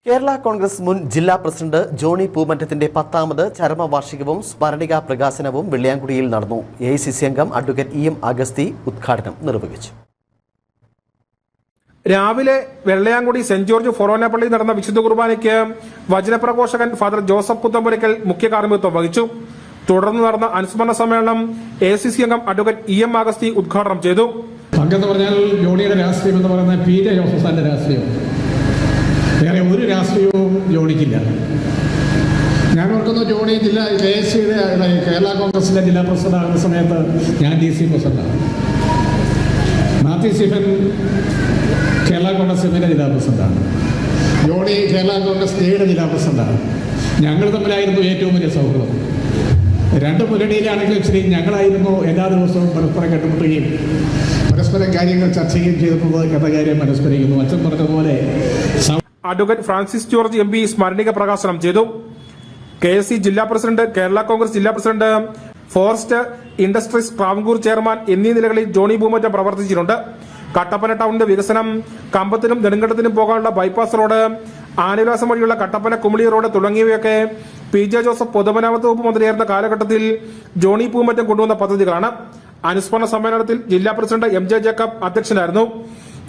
കേരള കോൺഗ്രസ് മുൻ ജില്ലാ president Johnny പൂമറ്റത്തിന്റെ 10ാമത് ചരമവാർഷികവും സ്മരണിക പ്രകാശനവും വെള്ളിയാങ്കുടിയിൽ നടന്നു. എഐസിസി അംഗം അഡ്വക്കേറ്റ് ഇ എം അഗസ്തി ഉദ്ഘാടനം നിർവഹിച്ചു. രാവിലെ വെള്ളയാങ്കുടി സെന്റ് ജോർജ് ഫൊറോന പള്ളിയിൽ നടന്ന വിശുദ്ധ കുർബാനയ്ക്ക് വചനപ്രഘോഷകൻ ഫാദർ ജോസഫ് പുത്തമ്പുരയ്ക്കൽ മുഖ്യ കാർമ്മികത്വം വഹിച്ചു. തുടർന്ന് നടന്ന അനുസ്മരണ സമ്മേളനം എഐസിസി അംഗം അഡ്വക്കേറ്റ് ഇ എം അഗസ്തി ഉദ്ഘാടനം ചെയ്തു. പങ്കെന്ന് പറഞ്ഞാൽ ജോണിയുടെ രാഷ്ട്രീയം എന്ന് പറയുന്നത് പി ജെ ജോസഫിന്റെ രാഷ്ട്രീയം. വേറെ ഒരു രാഷ്ട്രീയവും ജോണിക്കില്ല. ഞാൻ ഓർക്കുന്നു, ജോണി കേരള കോൺഗ്രസിന്റെ ജില്ലാ പ്രസിഡന്റ് ആകുന്ന സമയത്ത് ഞാൻ DC പ്രസിഡന്റാണ്. മാത്യു സ്റ്റീഫൻ കേരള കോൺഗ്രസ് എമ്മിന്റെ ജില്ലാ പ്രസിഡന്റാണ്. ജോണി കേരള കോൺഗ്രസ് എയുടെ ജില്ലാ പ്രസിഡന്റാണ്. ഞങ്ങൾ തമ്മിലായിരുന്നു ഏറ്റവും വലിയ സൗഹൃദം. രണ്ട് മുന്നണിയിലാണെങ്കിലും ശരി, ഞങ്ങളായിരുന്നു എല്ലാ ദിവസവും പരസ്പരം കണ്ടുമുട്ടുകയും പരസ്പരം കാര്യങ്ങൾ ചർച്ച ചെയ്യുകയും ചെയ്തിട്ടുള്ളത് എന്ന കാര്യം മനസ്മരിക്കുന്നു. അച്ഛൻ പറഞ്ഞതുപോലെ അഡ്വക്കേറ്റ് ഫ്രാൻസിസ് ജോർജ് MP സ്മരണിക പ്രകാശനം ചെയ്തു. KSC ജില്ലാ പ്രസിഡന്റ്, കേരള കോൺഗ്രസ് ജില്ലാ president, forest industries Travancore chairman എന്നീ നിലകളിൽ ജോണി പൂമറ്റം പ്രവർത്തിച്ചിട്ടുണ്ട്. കട്ടപ്പന ടൗണിന്റെ വികസനം, കമ്പത്തിനും നെടുങ്കണ്ടത്തിനും പോകാനുള്ള ബൈപ്പാസ് റോഡ്, ആനവിലാസം വഴിയുള്ള കട്ടപ്പന കുമിളി റോഡ് തുടങ്ങിയവയൊക്കെ PJ ജോസഫ് പൊതുമരാമത്ത് വകുപ്പ് മന്ത്രിയായിരുന്ന കാലഘട്ടത്തിൽ ജോണി പൂമറ്റം കൊണ്ടുവന്ന പദ്ധതികളാണ്. അനുസ്മരണ സമ്മേളനത്തിൽ ജില്ലാ പ്രസിഡന്റ് MJ ജേക്കബ് അധ്യക്ഷനായിരുന്നു.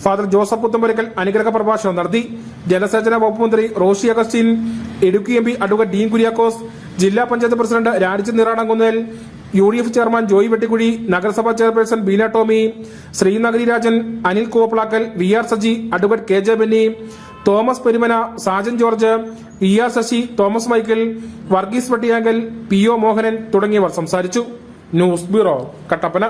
ഫാദർ ജോസഫ് പുത്തമ്പുരയ്ക്കൽ അനുഗ്രഹ പ്രഭാഷണം നടത്തി. ജലസേചന വകുപ്പ് മന്ത്രി റോഷി അഗസ്റ്റിൻ, ഇടുക്കി MP അഡ്വക്കേറ്റ് ഡീൻ കുര്യാക്കോസ്, ജില്ലാ panchayat president Rajich Niranamkunnel, UDF chairman Joy Vettikuzhy, നഗരസഭാ chairperson Beena Tomy, Sreenagari Rajan, Anil Koplackal, VR Saji, advocate KJ Benny, Thomas Perumana, Sajan George, VR Sasi, Thomas Michael, Varghese Vettiyankal, PO Mohanan തുടങ്ങിയവർ സംസാരിച്ചു. News bureau, Kattappana.